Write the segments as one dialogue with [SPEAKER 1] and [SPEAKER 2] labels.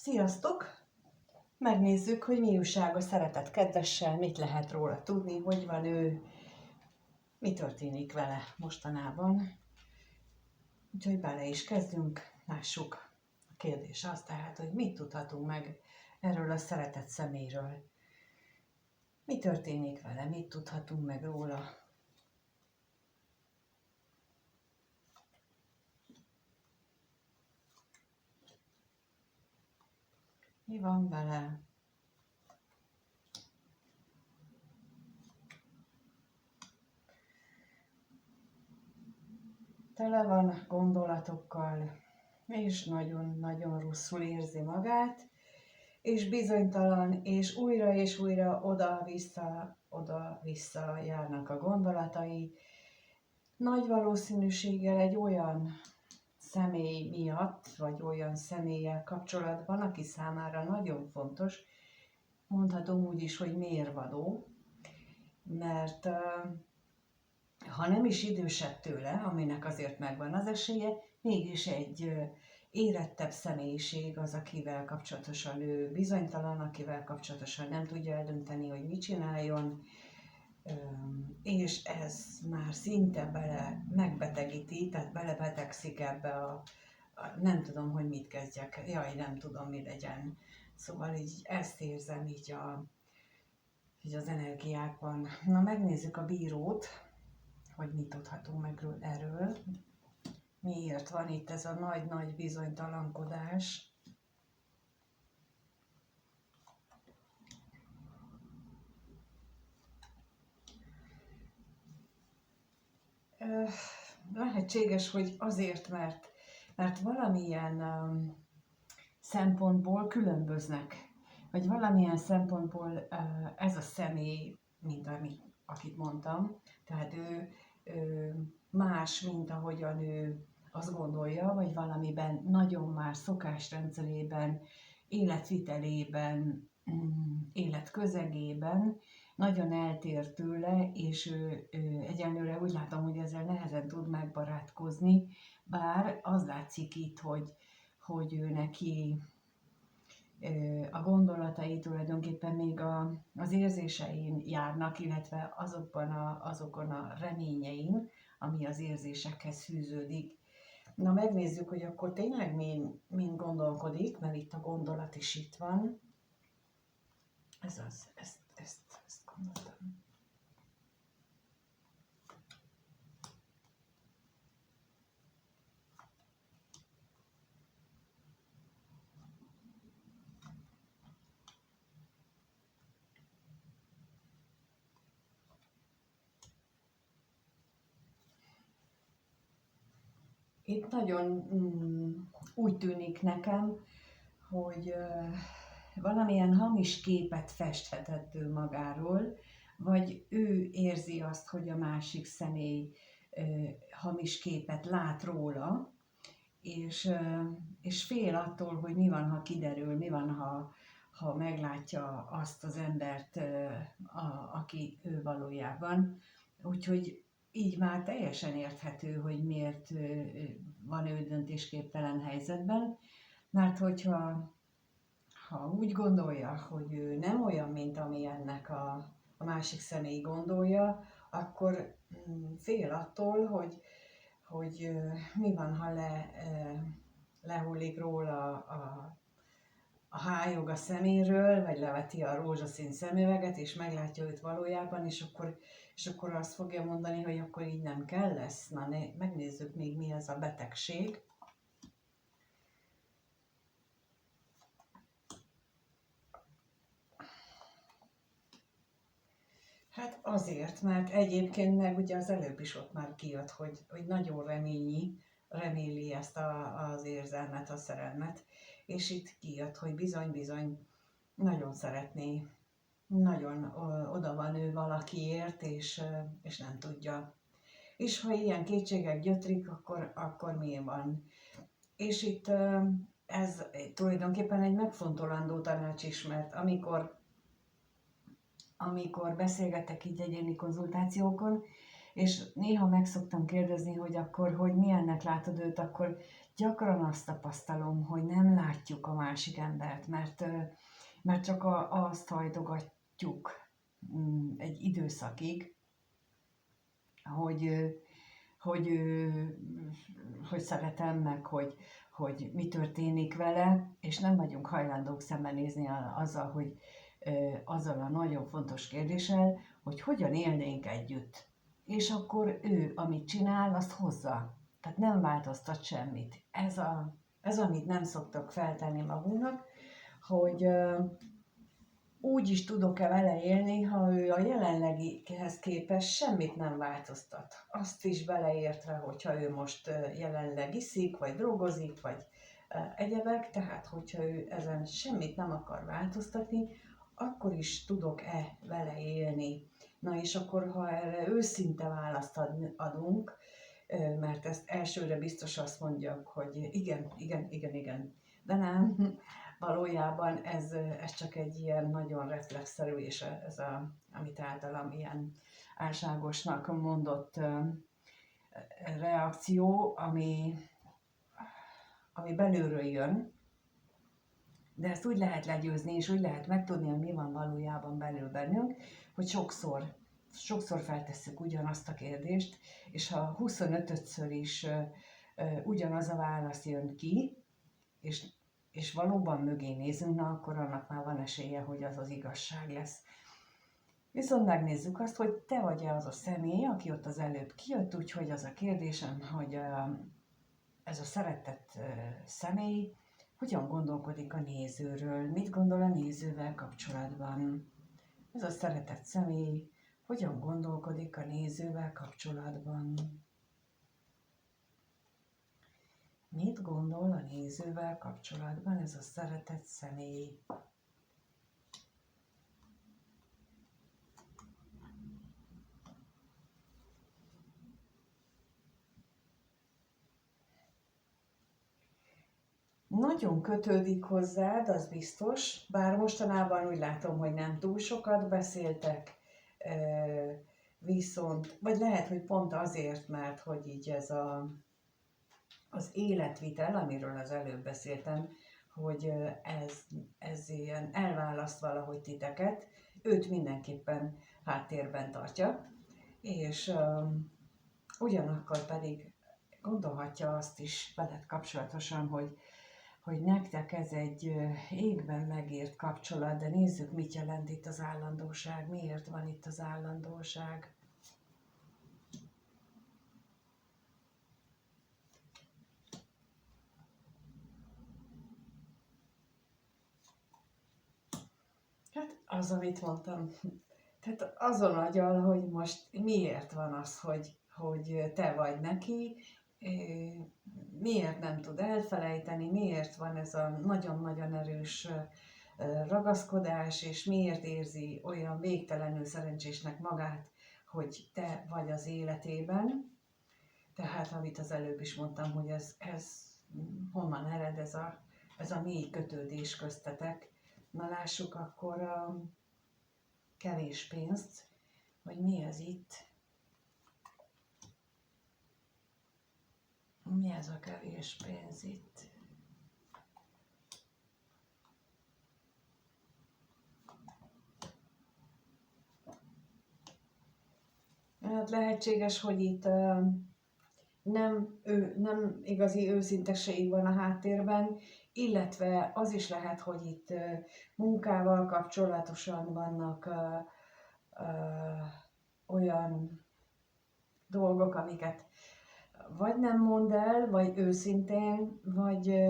[SPEAKER 1] Sziasztok! Megnézzük, hogy mi újság a szeretett kedvessel, mit lehet róla tudni, hogy van ő, mi történik vele mostanában. Úgyhogy bele is kezdünk, lássuk. A kérdés az tehát, hogy mit tudhatunk meg erről a szeretett személyről. Mi történik vele, mit tudhatunk meg róla. Mi van vele? Tele van gondolatokkal, és nagyon-nagyon rosszul érzi magát, és bizonytalan, és újra oda-vissza járnak a gondolatai. Nagy valószínűséggel egy olyan személy miatt, vagy olyan személlyel kapcsolatban, aki számára nagyon fontos, mondhatom úgy is, hogy mérvadó, mert ha nem is idősebb tőle, aminek azért megvan az esélye, mégis egy érettebb személyiség az, akivel kapcsolatosan ő bizonytalan, akivel kapcsolatosan nem tudja eldönteni, hogy mit csináljon, és ez már szinte megbetegíti, tehát belebetegszik ebbe a nem tudom, hogy mit kezdjek, nem tudom, mi legyen. Szóval így ezt érzem így az energiákban. Na, megnézzük a bírót, hogy mit tudhatunk meg erről. Miért van itt ez a nagy-nagy bizonytalankodás? Lehetséges, hogy azért, mert valamilyen szempontból különböznek, vagy valamilyen szempontból ez a személy, mint akit mondtam, tehát ő más, mint ahogyan ő azt gondolja, vagy valamiben nagyon más szokásrendszerében, életvitelében, életközegében nagyon eltér tőle, és ő egyenlőre úgy látom, hogy ezzel nehezen tud megbarátkozni, bár az látszik itt, hogy ő neki a gondolatai tulajdonképpen még az érzésein járnak, illetve azokon a reményein, ami az érzésekhez fűződik. Na, megnézzük, hogy akkor tényleg min gondolkodik, mert itt a gondolat is itt van. Ezt gondoltam. Itt nagyon úgy tűnik nekem, hogy valamilyen hamis képet festhetett ő magáról, vagy ő érzi azt, hogy a másik személy hamis képet lát róla, és fél attól, hogy mi van, ha kiderül, mi van, ha meglátja azt az embert, aki ő valójában. Úgyhogy így már teljesen érthető, hogy miért van ő döntésképtelen helyzetben, mert hogyha úgy gondolja, hogy ő nem olyan, mint ami ennek a másik személy gondolja, akkor fél attól, hogy mi van, ha lehullik róla a hályog a szeméről, vagy leveti a rózsaszín szemüveget, és meglátja őt valójában, és akkor azt fogja mondani, hogy akkor így nem kell lesz. Na, megnézzük még, mi ez a betegség. Hát azért, mert egyébként meg ugye az előbb is ott már kijött, hogy nagyon reméli ezt az érzelmet, a szerelmet, és itt kijött, hogy bizony nagyon szeretné, nagyon oda van ő valakiért, és nem tudja. És ha ilyen kétségek gyötrik, akkor mi van? És itt ez tulajdonképpen egy megfontolandó tanács is, mert amikor beszélgetek így egyéni konzultációkon, és néha meg szoktam kérdezni, hogy akkor, hogy milyennek látod őt, akkor gyakran azt tapasztalom, hogy nem látjuk a másik embert, mert csak azt hajtogatjuk egy időszakig, hogy, hogy, hogy szeretem meg, hogy mi történik vele, és nem vagyunk hajlandók szembenézni azzal, hogy azzal a nagyon fontos kérdéssel, hogy hogyan élnénk együtt. És akkor ő, amit csinál, azt hozza. Tehát nem változtat semmit. Ez amit nem szoktak feltenni magunknak, hogy úgy is tudok-e vele élni, ha ő a jelenlegihez képest semmit nem változtat. Azt is beleértve, hogyha ő most jelenleg iszik, vagy drogozik, vagy egyebek, tehát hogyha ő ezen semmit nem akar változtatni, akkor is tudok-e vele élni. Na és akkor, ha erre őszinte választ adunk, mert ezt elsőre biztos azt mondjuk, hogy igen, de nem, valójában ez csak egy ilyen nagyon reflexzerű, és amit általam ilyen álságosnak mondott reakció, ami belülről jön, de ezt úgy lehet legyőzni, és úgy lehet megtudni, hogy mi van valójában belül bennünk, hogy sokszor feltesszük ugyanazt a kérdést, és ha 25-ször is ugyanaz a válasz jön ki, és valóban mögé nézünk, na akkor annak már van esélye, hogy az az igazság lesz. Viszont megnézzük azt, hogy te vagy-e az a személy, aki ott az előbb kijött, úgyhogy az a kérdésem, hogy ez a szeretett személy hogyan gondolkodik a nézőről, mit gondol a nézővel kapcsolatban. Ez a szeretett személy hogyan gondolkodik a nézővel kapcsolatban. Mit gondol a nézővel kapcsolatban ez a szeretett személy? Nagyon kötődik hozzád, az biztos, bár mostanában úgy látom, hogy nem túl sokat beszéltek, viszont, vagy lehet, hogy pont azért, mert hogy így az életvitel, amiről az előbb beszéltem, hogy ez ilyen elválaszt valahogy titeket, őt mindenképpen háttérben tartja, és ugyanakkor pedig gondolhatja azt is veled kapcsolatosan, hogy nektek ez egy égben megírt kapcsolat, de nézzük, mit jelent itt az állandóság, miért van itt az állandóság. Hát az, amit mondtam. Tehát azon agyal, hogy most miért van az, hogy te vagy neki, miért nem tud elfelejteni, miért van ez a nagyon-nagyon erős ragaszkodás, és miért érzi olyan végtelenül szerencsésnek magát, hogy te vagy az életében. Tehát, amit az előbb is mondtam, hogy ez honnan ered ez a mély kötődés köztetek. Na lássuk akkor a kevés pénzt, hogy mi ez itt. Mi ez a kevés pénz itt? Hát lehetséges, hogy itt nem igazi őszinteség van a háttérben, illetve az is lehet, hogy itt munkával kapcsolatosan vannak olyan dolgok, amiket vagy nem mond el, vagy őszintén, vagy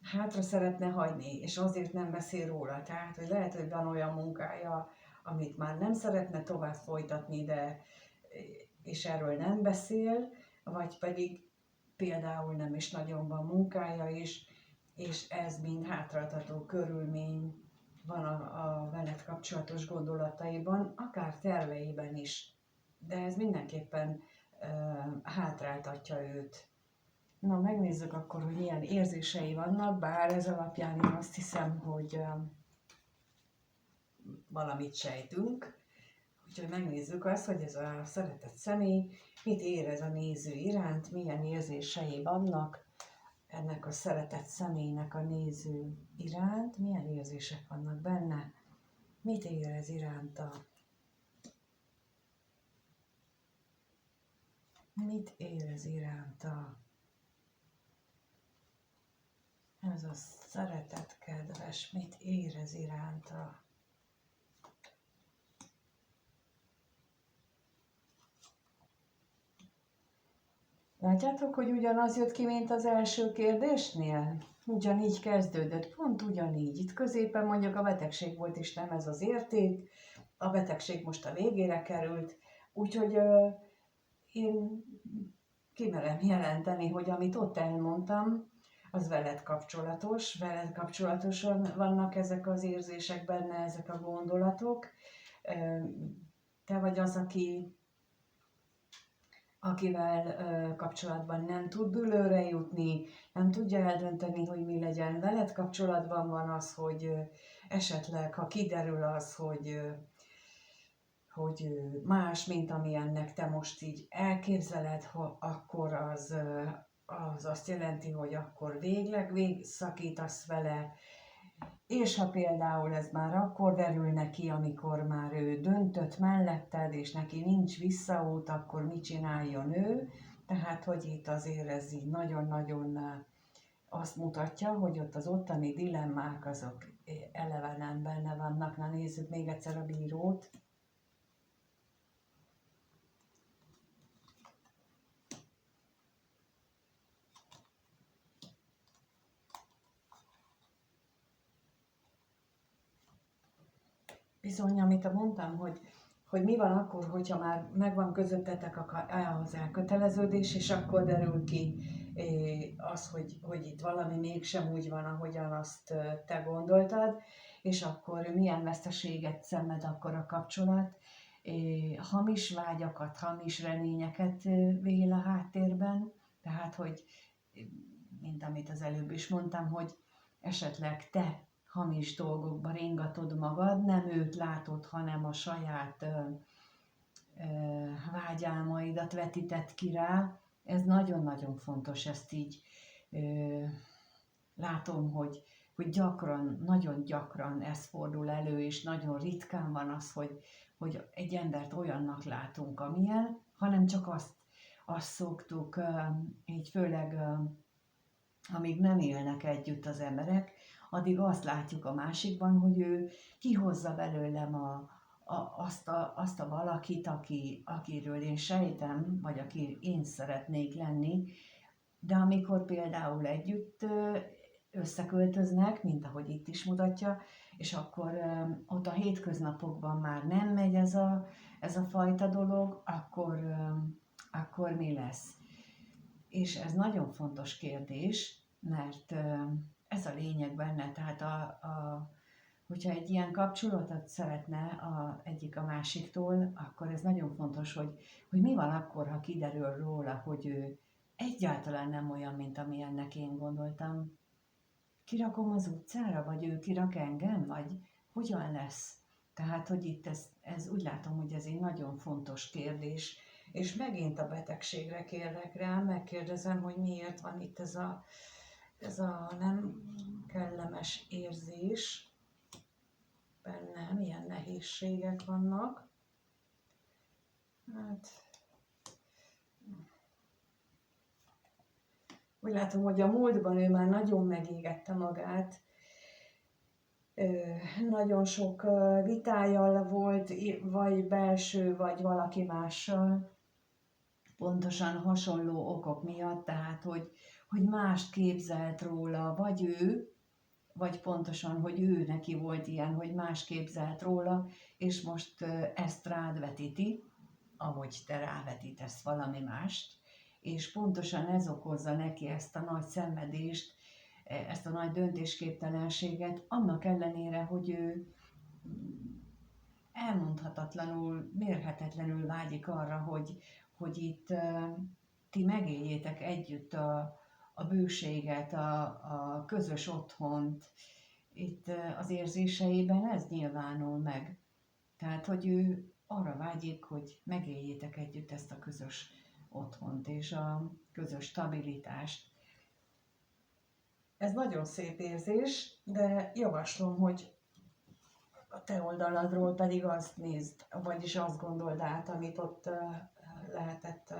[SPEAKER 1] hátra szeretne hagyni, és azért nem beszél róla. Tehát, hogy lehet, hogy van olyan munkája, amit már nem szeretne tovább folytatni, és erről nem beszél, vagy pedig például nem is nagyon van munkája is, és ez mind hátráltató körülmény van a veled kapcsolatos gondolataiban, akár terveiben is. De ez mindenképpen hátráltatja őt. Na, megnézzük akkor, hogy milyen érzései vannak, bár ez alapján én azt hiszem, hogy valamit sejtünk. Úgyhogy megnézzük azt, hogy ez a szeretett személy mit érez a néző iránt, milyen érzései vannak, ennek a szeretett személynek a néző iránt, milyen érzések vannak benne, mit érez iránta, mit érez iránta. Ez a szeretett kedves, mit érez iránta. Látjátok, hogy ugyanaz jött ki, mint az első kérdésnél? Ugyanígy kezdődött, pont ugyanígy. Itt középen mondjuk a betegség volt, és nem ez az érték. A betegség most a végére került, úgyhogy én kimerem jelenteni, hogy amit ott elmondtam, az veled kapcsolatosan vannak ezek az érzések benne, ezek a gondolatok. Te vagy az, akivel kapcsolatban nem tud dűlőre jutni, nem tudja eldönteni, hogy mi legyen. Veled kapcsolatban van az, hogy esetleg, ha kiderül az, hogy más, mint amilyennek te most így elképzeled, akkor az azt jelenti, hogy akkor végleg szakítasz vele, és ha például ez már akkor derül neki, amikor már ő döntött melletted, és neki nincs visszaút, akkor mit csináljon ő? Tehát, hogy itt azért ez így nagyon-nagyon azt mutatja, hogy ott az ottani dilemmák azok elevenen benne vannak. Na nézzük még egyszer a bírót. Bizony, amit mondtam, hogy mi van akkor, hogyha már megvan közöttetek az elköteleződés, és akkor derül ki az, hogy itt valami mégsem úgy van, ahogyan azt te gondoltad, és akkor milyen veszteséget szenved akkor a kapcsolat, hamis vágyakat, hamis reményeket vél a háttérben, tehát, hogy mint amit az előbb is mondtam, hogy esetleg te hamis dolgokba ringatod magad, nem őt látod, hanem a saját vágyálmaidat vetített ki rá. Ez nagyon-nagyon fontos, ezt így látom, hogy gyakran, nagyon gyakran ez fordul elő, és nagyon ritkán van az, hogy egy embert olyannak látunk, amilyen, hanem csak azt szoktuk, így főleg amíg nem élnek együtt az emberek, addig azt látjuk a másikban, hogy ő kihozza belőlem azt a valakit, akiről én sejtem, vagy aki én szeretnék lenni, de amikor például együtt összeköltöznek, mint ahogy itt is mutatja, és akkor ott a hétköznapokban már nem megy ez a fajta dolog, akkor mi lesz? És ez nagyon fontos kérdés, mert ez a lényeg benne, tehát hogyha egy ilyen kapcsolatot szeretne egyik a másiktól, akkor ez nagyon fontos, hogy mi van akkor, ha kiderül róla, hogy ő egyáltalán nem olyan, mint amilyennek én gondoltam. Kirakom az utcára, vagy ő kirak engem, vagy hogyan lesz? Tehát, hogy itt ez úgy látom, hogy ez egy nagyon fontos kérdés, és megint a betegségre kérlek rá, megkérdezem, hogy miért van itt ez a nem kellemes érzés benne, milyen nehézségek vannak. Hát, úgy látom, hogy a múltban ő már nagyon megégette magát, nagyon sok vitája volt, vagy belső, vagy valaki mással, pontosan hasonló okok miatt, tehát hogy mást képzelt róla, vagy ő, vagy pontosan, hogy ő neki volt ilyen, hogy más képzelt róla, és most ezt rád vetíti, ahogy te rávetítesz valami mást, és pontosan ez okozza neki ezt a nagy szenvedést, ezt a nagy döntésképtelenséget, annak ellenére, hogy ő elmondhatatlanul, mérhetetlenül vágyik arra, hogy itt ti megéljétek együtt a bőséget, a közös otthont. Itt az érzéseiben ez nyilvánul meg. Tehát, hogy ő arra vágyik, hogy megéljétek együtt ezt a közös otthont és a közös stabilitást. Ez nagyon szép érzés, de javaslom, hogy a te oldaladról pedig azt nézd, vagyis azt gondold át, amit ott lehetett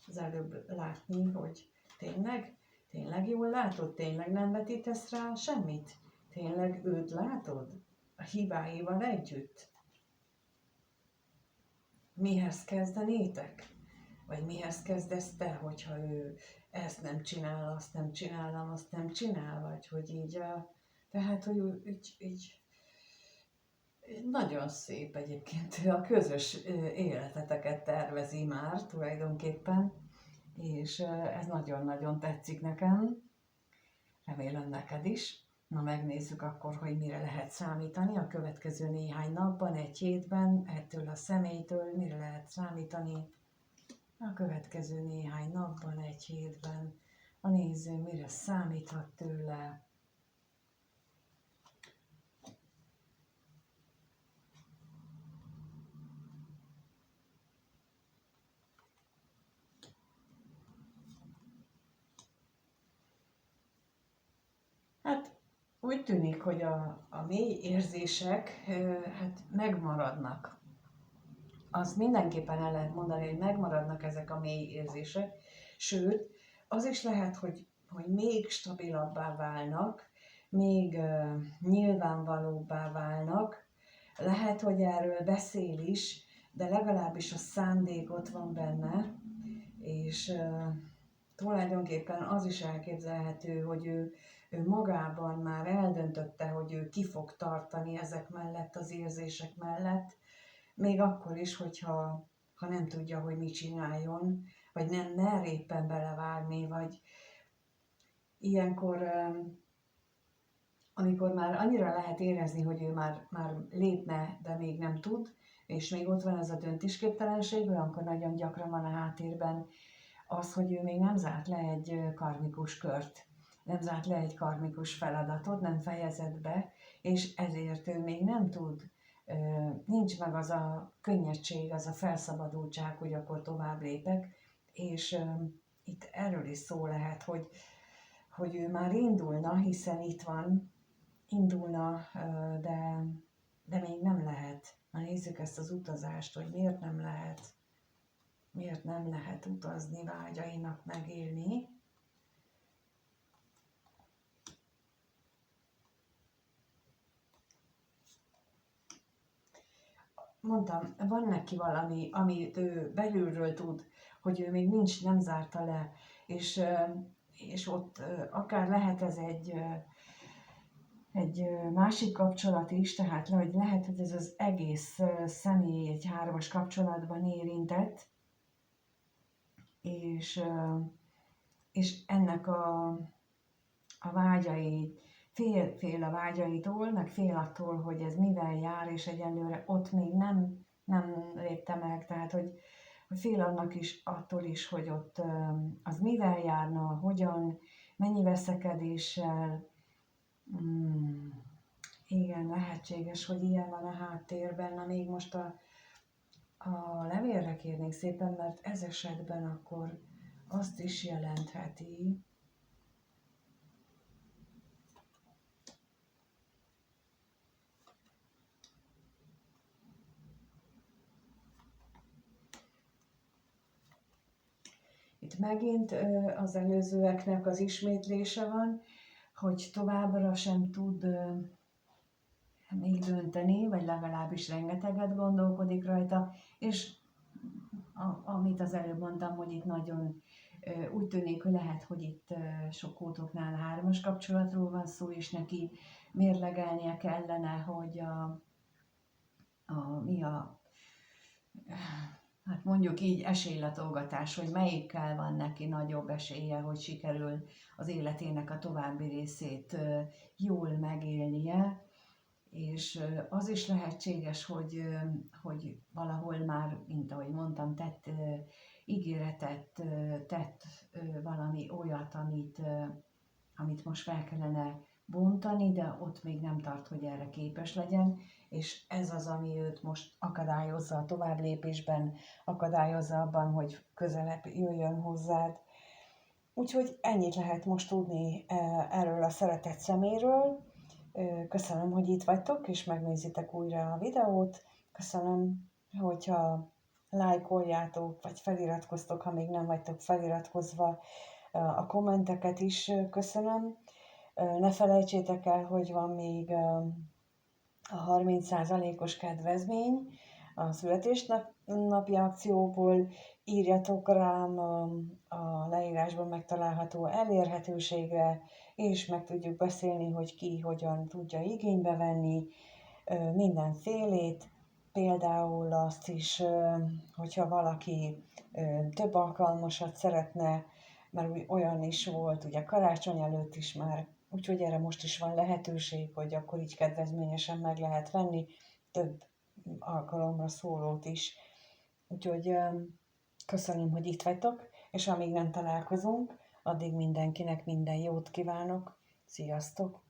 [SPEAKER 1] az előbb látni, hogy tényleg jól látod, tényleg nem vetítesz rá semmit, tényleg őt látod a hibáival együtt. Mihez kezdenétek? Vagy mihez kezdesz te, hogyha ő ezt nem csinál, azt nem csinál, azt nem csinál, vagy hogy így, tehát, hogy így nagyon szép egyébként, a közös életeteket tervezi már tulajdonképpen, és ez nagyon-nagyon tetszik nekem, remélem neked is. Na megnézzük akkor, hogy mire lehet számítani a következő néhány napban, egy hétben, ettől a személytől mire lehet számítani a következő néhány napban, egy hétben, a néző mire számíthat tőle. Hát úgy tűnik, hogy a mély érzések hát megmaradnak. Azt mindenképpen el lehet mondani, hogy megmaradnak ezek a mély érzések, sőt, az is lehet, hogy még stabilabbá válnak, még nyilvánvalóbbá válnak. Lehet, hogy erről beszél is, de legalábbis a szándék ott van benne, és tulajdonképpen az is elképzelhető, hogy ő magában már eldöntötte, hogy ő ki fog tartani ezek mellett, az érzések mellett, még akkor is, hogyha nem tudja, hogy mit csináljon, vagy nem mer éppen belevágni, vagy ilyenkor, amikor már annyira lehet érezni, hogy ő már lépne, de még nem tud, és még ott van ez a döntésképtelenség, olyankor nagyon gyakran van a háttérben az, hogy ő még nem zárt le egy karmikus kört, nem zárt le egy karmikus feladatot, nem fejezett be, és ezért ő még nem tud, nincs meg az a könnyedség, az a felszabadultság, hogy akkor tovább lépek, és itt erről is szó lehet, hogy ő már indulna, hiszen itt van, indulna, de még nem lehet. Na nézzük ezt az utazást, hogy miért nem lehet. Miért nem lehet utazni, vágyainak megélni. Mondtam, van neki valami, amit ő belülről tud, hogy ő még nem zárta le, és ott akár lehet ez egy másik kapcsolat is, tehát hogy lehet, hogy ez az egész személy egy hármas kapcsolatban érintett, és ennek a vágyai, fél a vágyaitól, meg fél attól, hogy ez mivel jár, és egyelőre ott még nem lépte meg, tehát hogy fél annak is, attól is, hogy ott az mivel járna, hogyan, mennyi veszekedéssel, igen, lehetséges, hogy ilyen van a háttérben, na még most a levélre kérnék szépen, mert ez esetben akkor azt is jelentheti, itt megint az előzőeknek az ismétlése van, hogy továbbra sem tud még dönteni, vagy legalábbis rengeteget gondolkodik rajta, és amit az előbb mondtam, hogy itt nagyon úgy tűnik, hogy lehet, hogy itt sok útoknál hármas kapcsolatról van szó, és neki mérlegelnie kellene, hogy hát mondjuk így esélylatolgatás, hogy melyikkel van neki nagyobb esélye, hogy sikerül az életének a további részét jól megélnie, és az is lehetséges, hogy valahol már, mint ahogy mondtam, tett ígéretet, tett valami olyat, amit most fel kellene bontani, de ott még nem tart, hogy erre képes legyen, és ez az, ami őt most akadályozza a továbblépésben, akadályozza abban, hogy közelebb jöjjön hozzád.
[SPEAKER 2] Úgyhogy ennyit lehet most tudni erről a szeretett szeméről. Köszönöm, hogy itt vagytok, és megnézitek újra a videót. Köszönöm, hogyha lájkoljátok, vagy feliratkoztok, ha még nem vagytok feliratkozva. A kommenteket is köszönöm. Ne felejtsétek el, hogy van még a 30%-os kedvezmény a születésnapi akcióból. Írjatok rám a leírásban megtalálható elérhetőségre, és meg tudjuk beszélni, hogy ki hogyan tudja igénybe venni mindenfélét. Például azt is, hogyha valaki több alkalmasat szeretne, mert olyan is volt ugye karácsony előtt is már, úgyhogy erre most is van lehetőség, hogy akkor így kedvezményesen meg lehet venni több alkalomra szólót is. Úgyhogy köszönöm, hogy itt vagytok, és amíg nem találkozunk, addig mindenkinek minden jót kívánok. Sziasztok!